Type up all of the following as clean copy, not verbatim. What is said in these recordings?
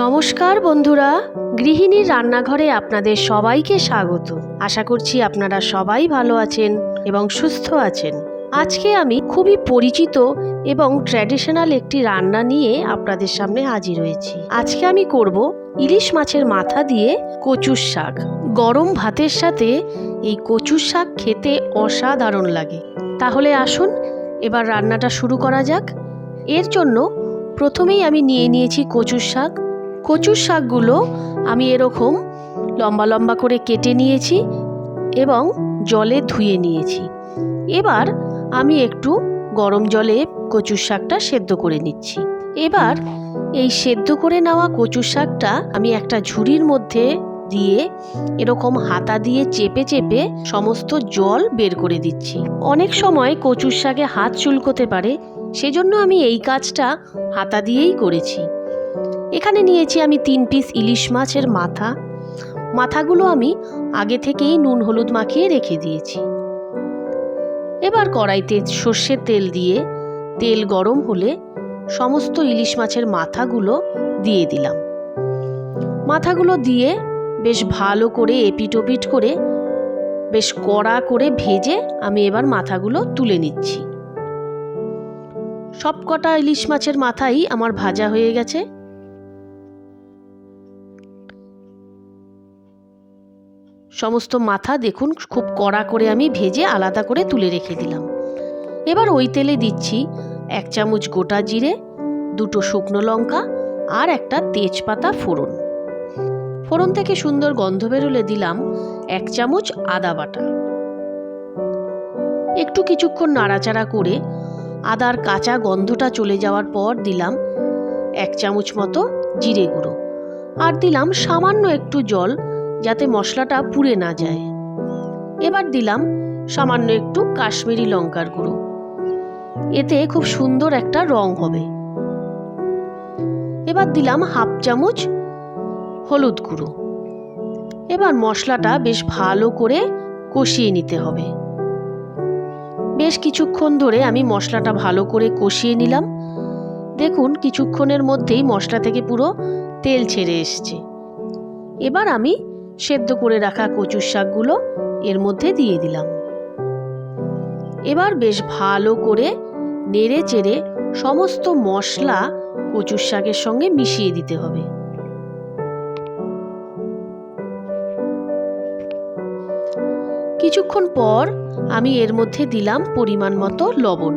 নমস্কার বন্ধুরা, গৃহিণীর রান্নাঘরে আপনাদের সবাইকে স্বাগত। আশা করছি আপনারা সবাই ভালো আছেন এবং সুস্থ আছেন। আজকে আমি খুবই পরিচিত এবং ট্র্যাডিশনাল একটি রান্না নিয়ে আপনাদের সামনে হাজির হয়েছি। আজকে আমি করব ইলিশ মাছের মাথা দিয়ে কচুর শাক। গরম ভাতের সাথে এই কচুর শাক খেতে অসাধারণ লাগে। তাহলে আসুন এবার রান্নাটা শুরু করা যাক। এর জন্য প্রথমেই আমি নিয়ে নিয়েছি কচুর শাক। কচুর শাকগুলো আমি এরকম লম্বা লম্বা করে কেটে নিয়েছি এবং জলে ধুয়ে নিয়েছি। এবার আমি একটু গরম জলে কচুর শাকটা সেদ্ধ করে নিচ্ছি। এবার এই সেদ্ধ করে নেওয়া কচুর শাকটা আমি একটা ঝুড়ির মধ্যে দিয়ে এরকম হাতা দিয়ে চেপে চেপে সমস্ত জল বের করে দিচ্ছি। অনেক সময় কচুর শাকে হাত চুলকোতে পারে, সেজন্য আমি এই কাজটা হাতা দিয়েই করেছি। এখানে নিয়েছি আমি 3 পিস ইলিশ মাছের মাথাগুলো আমি আগে থেকেই নুন হলুদ মাখিয়ে রেখে দিয়েছি। এবার কড়াইতে সর্ষের তেল দিয়ে তেল গরম হলে সমস্ত ইলিশ মাছের মাথাগুলো দিয়ে দিলাম। মাথাগুলো দিয়ে বেশ ভালো করে এপিট ওপিট করে বেশ কড়া করে ভেজে আমি এবার মাথাগুলো তুলে নিচ্ছি। সবকটা ইলিশ মাছের মাথাই আমার ভাজা হয়ে গেছে। সমস্ত মাথা দেখুন খুব কড়া করে আমি ভেজে আলাদা করে তুলে রেখে দিলাম। এবার ওই তেলে দিচ্ছি 1 চামচ গোটা জিরে, 2টো শুকনো লঙ্কা আর একটা তেজপাতা ফোড়ন। ফোড়ন থেকে সুন্দর গন্ধ বেরোলে দিলাম 1 চামচ আদা বাটা। একটু কিছুক্ষণ নাড়াচাড়া করে আদার কাঁচা গন্ধটা চলে যাওয়ার পর দিলাম 1 চামচ মতো জিরে গুঁড়ো আর দিলাম সামান্য একটু জল, যাতে মশলাটা পুড়ে না যায়। এবার দিলাম সামান্য একটু কাশ্মীরি লঙ্কার গুঁড়ো, এতে খুব সুন্দর একটা রং হবে। এবার দিলাম 1/2 চামচ হলুদ গুঁড়ো। এবার মশলাটা বেশ ভালো করে কষিয়ে নিতে হবে। বেশ কিছুক্ষণ ধরে আমি মশলাটা ভালো করে কষিয়ে নিলাম। দেখুন কিছুক্ষণের মধ্যেই মশলা থেকে পুরো তেল ছেড়ে এসছে। এবার আমি সেদ্ধ করে রাখা কচুর শাকগুলো এর মধ্যে দিয়ে দিলাম। এবার বেশ ভালো করে নেড়ে চেড়ে সমস্ত মশলা কচুর শাকের সঙ্গে মিশিয়ে দিতে হবে। কিছুক্ষণ পর আমি এর মধ্যে দিলাম পরিমাণ মতো লবণ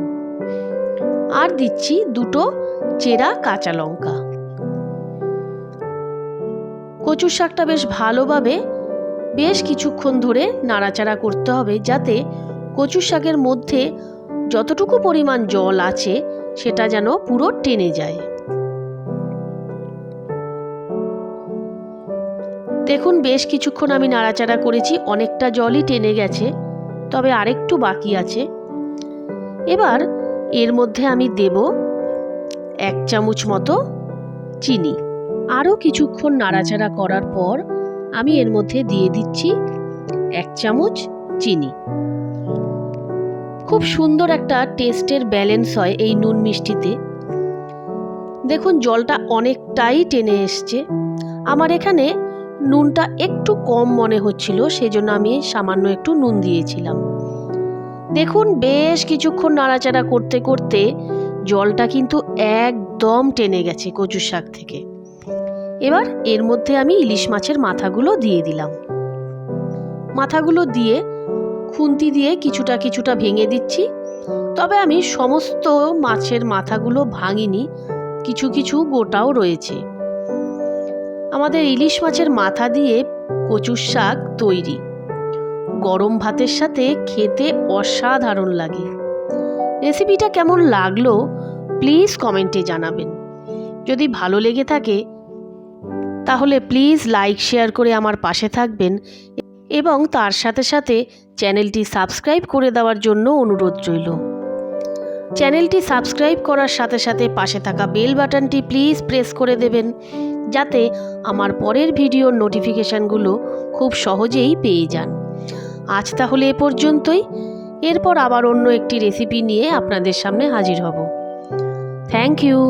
আর দিচ্ছি 2টো চেরা কাঁচা লঙ্কা। কচুর শাকটা বেশ ভালোভাবে বেশ কিছুক্ষণ ধরে নাড়াচাড়া করতে হবে, যাতে কচুর শাকের মধ্যে যতটুকু পরিমাণ জল আছে সেটা যেন পুরো টেনে যায়। দেখুন বেশ কিছুক্ষণ আমি নাড়াচাড়া করেছি, অনেকটা জলই টেনে গেছে, তবে আরেকটু বাকি আছে। এবার এর মধ্যে আমি দেব 1 চামচ মতো চিনি। আরও কিছুক্ষণ নাড়াচাড়া করার পর আমি এর মধ্যে দিয়ে দিচ্ছি 1 চামচ চিনি। খুব সুন্দর একটা টেস্টের ব্যালেন্স হয় এই নুন মিষ্টিতে। দেখুন জলটা অনেকটাই টেনে এসছে। আমার এখানে নুনটা একটু কম মনে হচ্ছিল, সেজন্য আমি সামান্য একটু নুন দিয়েছিলাম। দেখুন বেশ কিছুক্ষণ নাড়াচাড়া করতে করতে জলটা কিন্তু একদম টেনে গেছে কচুর শাক থেকে। এবার এর মধ্যে আমি ইলিশ মাছের মাথাগুলো দিয়ে দিলাম। মাথাগুলো দিয়ে খুন্তি দিয়ে কিছুটা কিছুটা ভেঙে দিচ্ছি, তবে আমি সমস্ত মাছের মাথাগুলো ভাঙিনি, কিছু কিছু গোটাও রয়েছে। আমাদের ইলিশ মাছের মাথা দিয়ে কচুর শাক তৈরি। গরম ভাতের সাথে খেতে অসাধারণ লাগে। রেসিপিটা কেমন লাগলো প্লিজ কমেন্টে জানাবেন। যদি ভালো লেগে থাকে তাহলে প্লিজ লাইক শেয়ার করে আমার পাশে থাকবেন এবং তার সাথে সাথে চ্যানেলটি সাবস্ক্রাইব করে দেওয়ার জন্য অনুরোধ রইল। চ্যানেলটি সাবস্ক্রাইব করার সাথে সাথে পাশে থাকা বেল বাটনটি প্লিজ প্রেস করে দেবেন, যাতে আমার পরের ভিডিওর নোটিফিকেশানগুলো খুব সহজেই পেয়ে যান। আজ তাহলে এ পর্যন্তই। এরপর আবার অন্য একটি রেসিপি নিয়ে আপনাদের সামনে হাজির হব। Thank you.